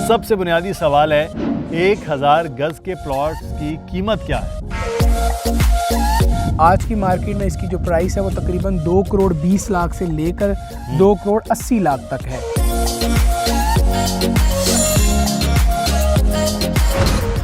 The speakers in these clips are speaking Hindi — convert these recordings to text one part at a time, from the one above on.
सबसे बुनियादी सवाल है 1000 गज के प्लॉट्स की कीमत क्या है? आज की मार्केट में इसकी जो प्राइस है वो तकरीबन 2 करोड़ 20 लाख से लेकर 2 करोड़ 80 लाख तक है।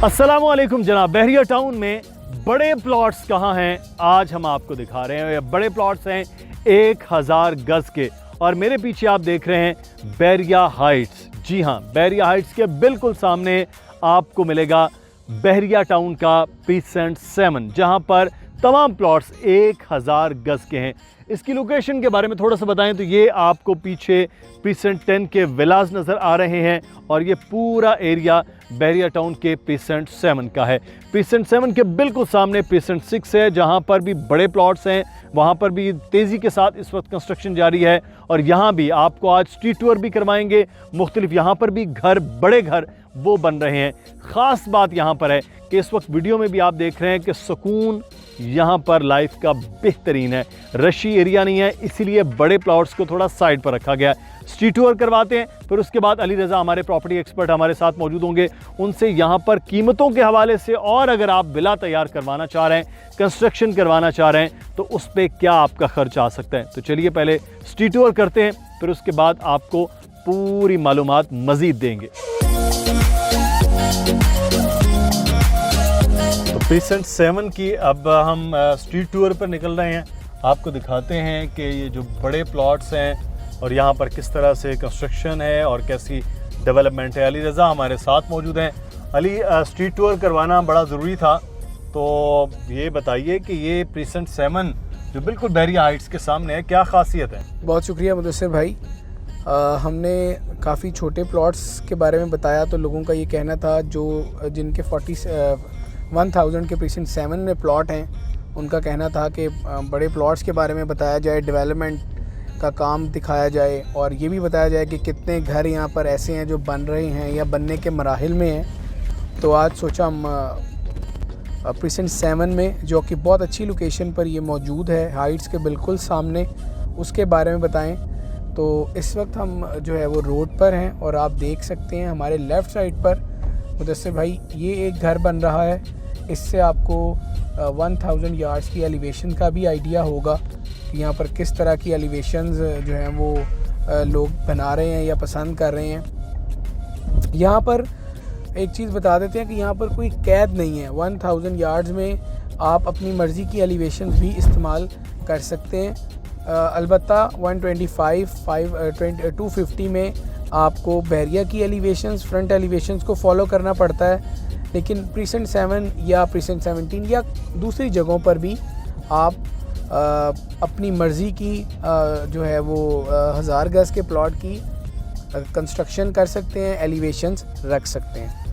अस्सलामुअलैकुम जनाब। बहरिया टाउन में बड़े प्लॉट्स कहाँ हैं, आज हम आपको दिखा रहे हैं। ये बड़े प्लॉट्स हैं 1000 गज के, और मेरे पीछे आप देख रहे हैं बहरिया हाइट्स। जी हाँ, बहरिया हाइट्स के बिल्कुल सामने आपको मिलेगा बहरिया टाउन का प्रीसेंट 7, जहाँ पर तमाम प्लॉट्स 1000 गज के हैं। इसकी लोकेशन के बारे में थोड़ा सा बताएं तो ये आपको पीछे प्रीसेंट 10 के विलाज नज़र आ रहे हैं, और ये पूरा एरिया बहरिया टाउन के प्रीसेंट 7 का है। प्रीसेंट 7 के बिल्कुल सामने प्रीसेंट 6 है, जहाँ पर भी बड़े प्लॉट्स हैं, वहाँ पर भी तेज़ी के साथ इस वक्त कंस्ट्रक्शन जारी है। और यहाँ भी आपको आज स्ट्रीट टूर भी करवाएंगे, मुख्तलिफ यहाँ पर भी घर, बड़े घर वो बन रहे हैं। ख़ास बात यहाँ पर है कि इस वक्त वीडियो में भी आप देख रहे हैं कि सुकून यहाँ पर लाइफ का बेहतरीन है, रशी एरिया नहीं है, इसीलिए बड़े प्लॉट्स को थोड़ा साइड पर रखा गया है। स्ट्रीट टूर करवाते हैं, फिर उसके बाद अली रज़ा हमारे प्रॉपर्टी एक्सपर्ट हमारे साथ मौजूद होंगे, उनसे यहाँ पर कीमतों के हवाले से, और अगर आप विला तैयार करवाना चाह रहे हैं, कंस्ट्रक्शन करवाना चाह रहे हैं, तो उस पर क्या आपका खर्च आ सकता है। तो चलिए पहले स्ट्रीट टूर करते हैं, फिर उसके बाद आपको पूरी मालूमात मज़ीद देंगे। तो प्रीसेंट 7 की अब हम स्ट्रीट टूर पर निकल रहे हैं। आपको दिखाते हैं कि ये जो बड़े प्लॉट्स हैं और यहाँ पर किस तरह से कंस्ट्रक्शन है और कैसी डेवलपमेंट है। अली रज़ा हमारे साथ मौजूद हैं। अली, स्ट्रीट टूर करवाना बड़ा ज़रूरी था, तो ये बताइए कि ये प्रीसेंट 7 जो बिल्कुल बहरिया हाइट्स के सामने है, क्या खासियत है? बहुत शुक्रिया मुदस्सिर भाई। हमने काफ़ी छोटे प्लॉट्स के बारे में बताया, तो लोगों का ये कहना था जिनके 1000 के प्रीसेंट 7 में प्लॉट हैं, उनका कहना था कि बड़े प्लॉट्स के बारे में बताया जाए, डेवलपमेंट का काम दिखाया जाए, और ये भी बताया जाए कि कितने घर यहाँ पर ऐसे हैं जो बन रहे हैं या बनने के मराहिल में हैं। तो आज सोचा हम प्रीसेंट 7 में, जो कि बहुत अच्छी लोकेशन पर ये मौजूद है, हाइट्स के बिल्कुल सामने, उसके बारे में बताएं। तो इस वक्त हम जो है वो रोड पर हैं, और आप देख सकते हैं हमारे लेफ़्ट साइड पर मुदस्सिर भाई ये एक घर बन रहा है। इससे आपको 1000 यार्ड्स की एलिवेशन का भी आइडिया होगा कि यहाँ पर किस तरह की एलिवेशंस जो हैं वो लोग बना रहे हैं या पसंद कर रहे हैं। यहाँ पर एक चीज़ बता देते हैं कि यहाँ पर कोई कैद नहीं है। 1000 यार्ड्स में आप अपनी मर्ज़ी की एलिवेशन भी इस्तेमाल कर सकते हैं। अलबत्ता 250 में आपको बहरिया की एलिवेशंस, फ्रंट एलिवेशंस को फॉलो करना पड़ता है, लेकिन प्रीसेंट 7 या प्रीसेंट 17 या दूसरी जगहों पर भी आप अपनी मर्ज़ी की जो है वो 1000 गज के प्लॉट की कंस्ट्रक्शन कर सकते हैं, एलिवेशंस रख सकते हैं।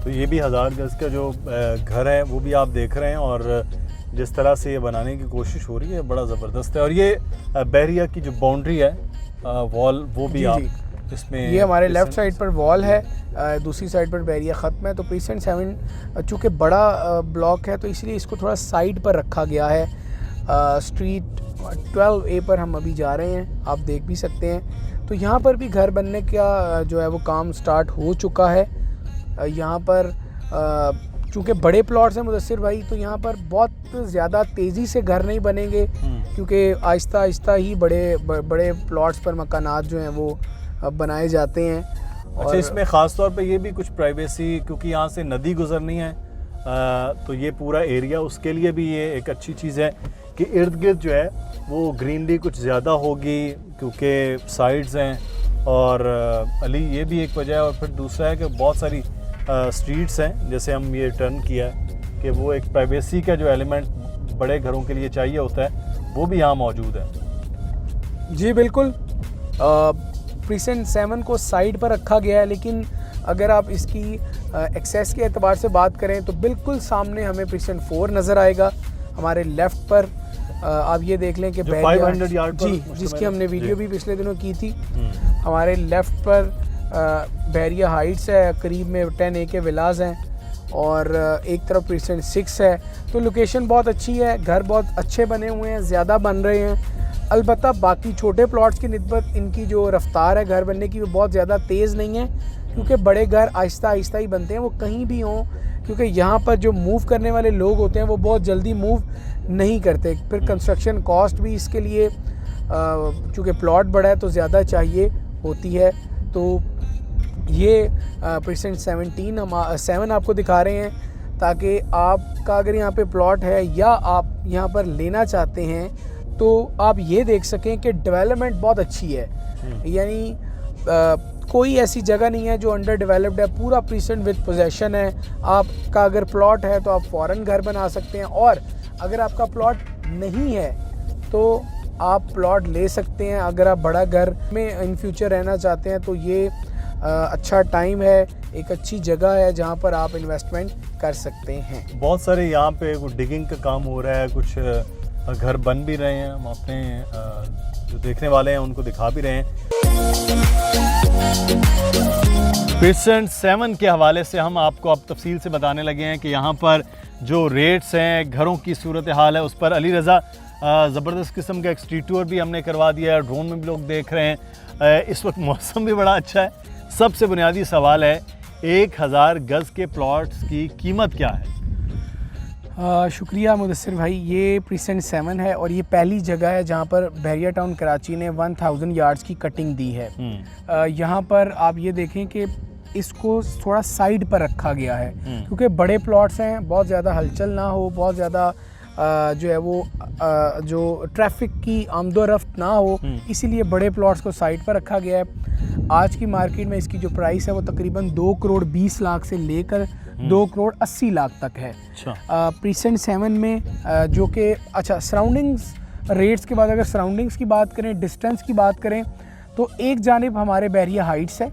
तो ये भी 1000 गज का जो घर है वो भी आप देख रहे हैं, और जिस तरह से ये बनाने की कोशिश हो रही है बड़ा ज़बरदस्त है। और ये बहरिया की जो बाउंड्री है, वॉल, वो भी आप इसमें, ये हमारे लेफ़्ट साइड पर वॉल है, दूसरी साइड पर बहरिया ख़त्म है। तो प्रीसेंट 7 चूँकि बड़ा ब्लॉक है, तो इसलिए इसको थोड़ा साइड पर रखा गया है। स्ट्रीट 12A पर हम अभी जा रहे हैं, आप देख भी सकते हैं। तो यहाँ पर भी घर बनने का जो है वो काम स्टार्ट हो चुका है। यहाँ पर चूँकि बड़े प्लॉट्स हैं मुदस्सिर भाई, तो यहाँ पर बहुत ज़्यादा तेज़ी से घर नहीं बनेंगे, क्योंकि आहिस्ता आहिस्ता ही बड़े प्लॉट्स पर मकानात जो हैं वो बनाए जाते हैं। अच्छा, इसमें ख़ास तौर पे ये भी कुछ प्राइवेसी, क्योंकि यहाँ से नदी गुजरनी है, तो ये पूरा एरिया, उसके लिए भी ये एक अच्छी चीज़ है कि इर्द गिर्द जो है वो ग्रीनरी कुछ ज़्यादा होगी, क्योंकि साइड्स हैं। और अली, ये भी एक वजह है। और फिर दूसरा है कि बहुत सारी स्ट्रीट्स हैं, जैसे हम ये टर्न किया है, कि वो एक प्राइवेसी का जो एलिमेंट बड़े घरों के लिए चाहिए होता है, वो भी यहाँ मौजूद है। जी बिल्कुल, प्रीसेंट 7 को साइड पर रखा गया है, लेकिन अगर आप इसकी एक्सेस के एतबार से बात करें तो बिल्कुल सामने हमें प्रीसेंट 4 नज़र आएगा। हमारे लेफ़्ट पर आप ये देख लें कि 500 यार्ड जी, जिसकी हमने वीडियो भी पिछले दिनों की थी। हमारे लेफ़्ट पर बहरिया हाइट्स है, करीब में 10A के विलाज हैं, और एक तरफ प्रीसेंट 6 है। तो लोकेशन बहुत अच्छी है, घर बहुत अच्छे बने हुए हैं, ज़्यादा बन रहे हैं। अलबत्ता बाकी छोटे प्लॉट्स की निस्बत इनकी जो रफ्तार है घर बनने की वो बहुत ज़्यादा तेज़ नहीं है, क्योंकि बड़े घर आहिस्ता आहिस्ता ही बनते हैं, वो कहीं भी हों, क्योंकि यहाँ पर जो मूव करने वाले लोग होते हैं वो बहुत जल्दी मूव नहीं करते। फिर कंस्ट्रक्शन कॉस्ट भी इसके लिए चूँकि प्लॉट बड़ा है तो ज़्यादा चाहिए होती है। तो ये प्रीसेंट 7 आपको दिखा रहे हैं, ताकि आपका अगर यहाँ पे प्लॉट है या आप यहाँ पर लेना चाहते हैं तो आप ये देख सकें कि डेवलपमेंट बहुत अच्छी है। यानी कोई ऐसी जगह नहीं है जो अंडर डेवलप्ड है, पूरा प्रीसेंट विद पोजेशन है। आपका अगर प्लॉट है तो आप फ़ौरन घर बना सकते हैं, और अगर आपका प्लॉट नहीं है तो आप प्लॉट ले सकते हैं। अगर आप बड़ा घर में इन फ्यूचर रहना चाहते हैं तो ये अच्छा टाइम है, एक अच्छी जगह है जहाँ पर आप इन्वेस्टमेंट कर सकते हैं। बहुत सारे यहाँ पे कुछ डिगिंग का काम हो रहा है, कुछ घर बन भी रहे हैं, हम अपने जो देखने वाले हैं उनको दिखा भी रहे हैं। प्रीसेंट 7 के हवाले से हम आपको अब तफसील से बताने लगे हैं कि यहाँ पर जो रेट्स हैं, घरों की सूरत हाल है, उस पर अली रज़ा ज़बरदस्त किस्म का एक स्ट्रीट टूर भी हमने करवा दिया है, ड्रोन में भी लोग देख रहे हैं। इस वक्त मौसम भी बड़ा अच्छा है। सबसे बुनियादी सवाल है 1000 गज़ के प्लॉट्स की कीमत क्या है? शुक्रिया मुदस्सिर भाई। ये प्रीसेंट 7 है और ये पहली जगह है जहाँ पर बहरिया टाउन कराची ने 1000 यार्ड्स की कटिंग दी है। यहाँ पर आप ये देखें कि इसको थोड़ा साइड पर रखा गया है, क्योंकि बड़े प्लॉट्स हैं, बहुत ज़्यादा हलचल ना हो, बहुत ज़्यादा जो है वो जो ट्रैफिक की आमदोरफ्त ना हो, इसीलिए बड़े प्लॉट्स को साइड पर रखा गया है। आज की मार्केट में इसकी जो प्राइस है वो तकरीबन 2 करोड़ 20 लाख से लेकर 2 करोड़ 80 लाख तक है। प्रीसेंट 7 में जो कि अच्छा सराउंडिंग्स रेट्स के बाद अगर सराउंडिंग्स की बात करें, डिस्टेंस की बात करें, तो एक जानिब हमारे बहरिया हाइट्स है,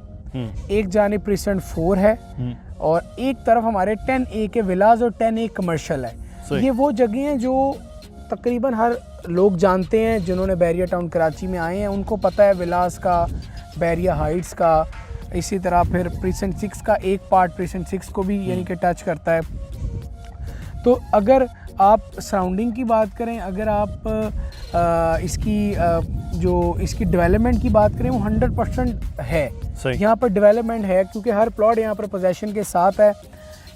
एक जानिब प्रीसेंट 4 है, और एक तरफ हमारे 10A के विलाज और 10A कमर्शियल है। ये वो जगह हैं जो तकरीबन हर लोग जानते हैं, जिन्होंने बहरिया टाउन कराची में आए हैं उनको पता है विलास का, बहरिया हाइट्स का। इसी तरह फिर प्रीसेंट 6 का एक पार्ट प्रीसेंट 6 को भी यानी कि टच करता है। तो अगर आप सराउंडिंग की बात करें, अगर आप इसकी डेवलपमेंट की बात करें, वो 100% है। यहाँ पर डेवलपमेंट है, क्योंकि हर प्लॉट यहाँ पर पोजेशन के साथ है।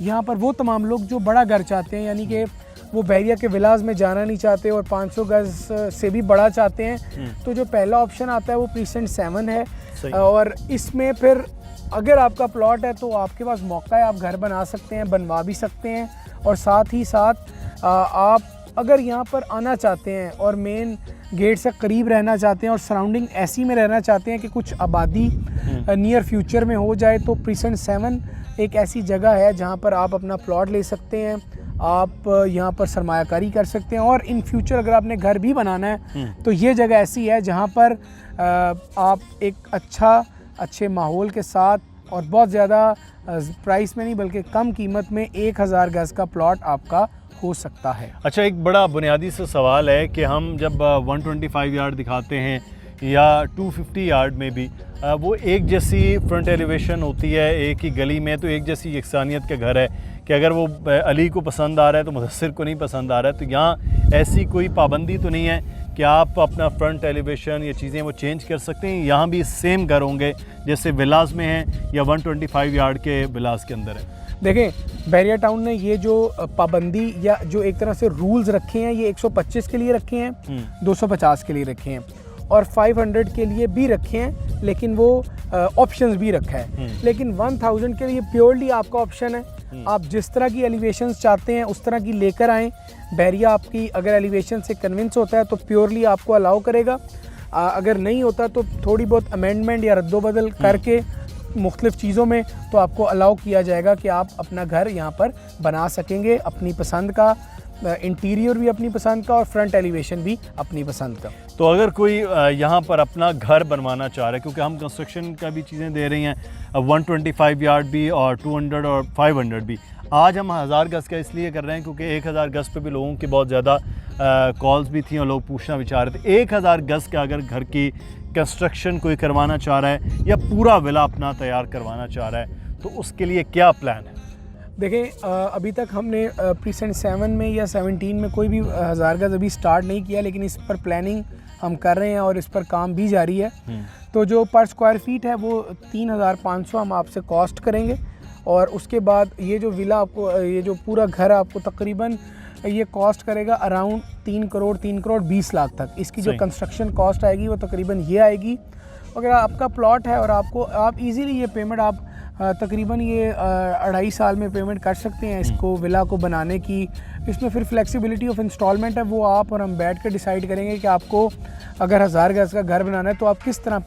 यहाँ पर वो तमाम लोग जो बड़ा घर चाहते हैं, यानी कि वो बहरिया के विलाज में जाना नहीं चाहते और 500 गज से भी बड़ा चाहते हैं, तो जो पहला ऑप्शन आता है वो प्रीसेंट 7 है। और इसमें फिर अगर आपका प्लॉट है तो आपके पास मौका है, आप घर बना सकते हैं, बनवा भी सकते हैं, और साथ ही साथ आप अगर यहाँ पर आना चाहते हैं और मेन गेट से करीब रहना चाहते हैं और सराउंडिंग ऐसी में रहना चाहते हैं कि कुछ आबादी नियर फ्यूचर में हो जाए, तो प्रीसेंट 7 एक ऐसी जगह है जहाँ पर आप अपना प्लॉट ले सकते हैं, आप यहाँ पर सरमायाकारी कर सकते हैं, और इन फ्यूचर अगर आपने घर भी बनाना है तो ये जगह ऐसी है जहाँ पर आप एक अच्छे माहौल के साथ और बहुत ज़्यादा प्राइस में नहीं बल्कि कम कीमत में 1000 गज़ का प्लॉट आपका हो सकता है। अच्छा, एक बड़ा बुनियादी सा सवाल है कि हम जब 125 यार्ड दिखाते हैं या 250 यार्ड में भी वो एक जैसी फ्रंट एलिवेशन होती है, एक ही गली में, तो एक जैसी यकसानियत का घर है कि अगर वो अली को पसंद आ रहा है तो मुदस्सिर को नहीं पसंद आ रहा है। तो यहाँ ऐसी कोई पाबंदी तो नहीं है कि आप अपना फ्रंट एलिवेशन या चीज़ें वो चेंज कर सकते हैं? यहाँ भी सेम घर होंगे जैसे विलास में हैं या 125 यार्ड के विलास के अंदर है? देखें, बहरिया टाउन ने ये जो पाबंदी या जो एक तरह से रूल्स रखे हैं, ये 125 के लिए रखे हैं, 250 के लिए रखे हैं और 500 के लिए भी रखे हैं, लेकिन वो ऑप्शंस भी रखा है। लेकिन 1000 के लिए प्योरली आपका ऑप्शन है, आप जिस तरह की एलिवेशंस चाहते हैं उस तरह की लेकर आएँ। बहरिया आपकी अगर एलिवेशन से कन्विंस होता है तो प्योरली आपको अलाउ करेगा, अगर नहीं होता तो थोड़ी बहुत अमेंडमेंट या रद्दोबदल करके मुख्तलिफ़ चीज़ों में तो आपको अलाउ किया जाएगा कि आप अपना घर यहाँ पर बना सकेंगे अपनी पसंद का, इंटीरियर भी अपनी पसंद का और फ्रंट एलिवेशन भी अपनी पसंद का। तो अगर कोई यहाँ पर अपना घर बनवाना चाह रहा है, क्योंकि हम कंस्ट्रक्शन का भी चीज़ें दे रही हैं, 125 यार्ड भी और 200 और 500 भी। आज हम 1000 गज़ का इसलिए कर रहे हैं क्योंकि 1000 गज़ पे भी लोगों की बहुत ज़्यादा कॉल्स भी थी और लोग पूछना भी चाह रहे थे। 1000 गज़ का अगर घर की कंस्ट्रक्शन कोई करवाना चाह रहा है या पूरा विला अपना तैयार करवाना चाह रहा है तो उसके लिए क्या प्लान है? देखें, अभी तक हमने प्रीसेंट 7 में या 17 में कोई भी 1000 गज़ अभी स्टार्ट नहीं किया, लेकिन इस पर प्लानिंग हम कर रहे हैं और इस पर काम भी जारी है। तो जो पर स्क्वायर फीट है वो 3,500 हम आपसे कॉस्ट करेंगे और उसके बाद ये जो विला आपको, ये जो पूरा घर आपको तकरीबन ये कॉस्ट करेगा अराउंड 3 करोड़ 20 लाख तक। इसकी जो कंस्ट्रक्शन कॉस्ट आएगी वो तकरीबन ये आएगी। अगर आपका प्लॉट है और आप इजीली ये पेमेंट आप तकरीबन ये 2.5 साल में पेमेंट कर सकते हैं इसको, विला को बनाने की। इसमें फिर फ्लेक्सिबिलिटी ऑफ इंस्टॉलमेंट है, वो आप और हम बैठ कर डिसाइड करेंगे कि आपको अगर 1000 गज का घर बनाना है तो आप किस तरह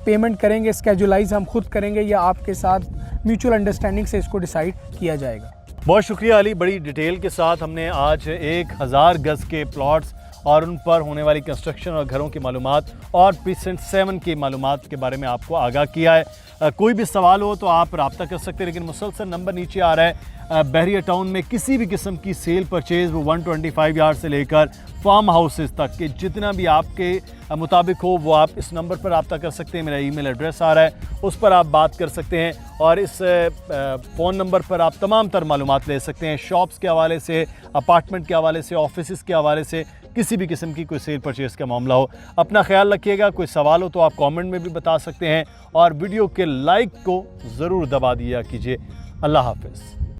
पेमेंट करेंगे। स्केजुलाइज हम खुद करेंगे या आपके साथ म्यूचुअल अंडरस्टैंडिंग से इसको डिसाइड किया जाएगा। बहुत शुक्रिया अली, बड़ी डिटेल के साथ हमने आज 1000 गज के प्लॉट्स और उन पर होने वाली कंस्ट्रक्शन और घरों की मालूमात और प्रीसेंट 7 की मालूमात के बारे में आपको आगाह किया है। कोई भी सवाल हो तो आप रब्ता कर सकते हैं, लेकिन मुसलसल नंबर नीचे आ रहा है। बहरिया टाउन में किसी भी किस्म की सेल परचेज़ वो 125 यार्ड से लेकर फार्म हाउसेस तक के जितना भी आपके मुताबिक हो वो आप इस नंबर पर रब्ता कर सकते हैं। मेरा ईमेल एड्रेस आ रहा है, उस पर आप बात कर सकते हैं और इस फ़ोन नंबर पर आप तमाम तर मालूमात ले सकते हैं, शॉप्स के हवाले से, अपार्टमेंट के हवाले से, ऑफिस के हवाले से, किसी भी किस्म की कोई सेल परचेज़ का मामला हो। अपना ख्याल रखिएगा। कोई सवाल हो तो आप कमेंट में भी बता सकते हैं और वीडियो के लाइक को ज़रूर दबा दिया कीजिए। अल्लाह हाफ़िज़।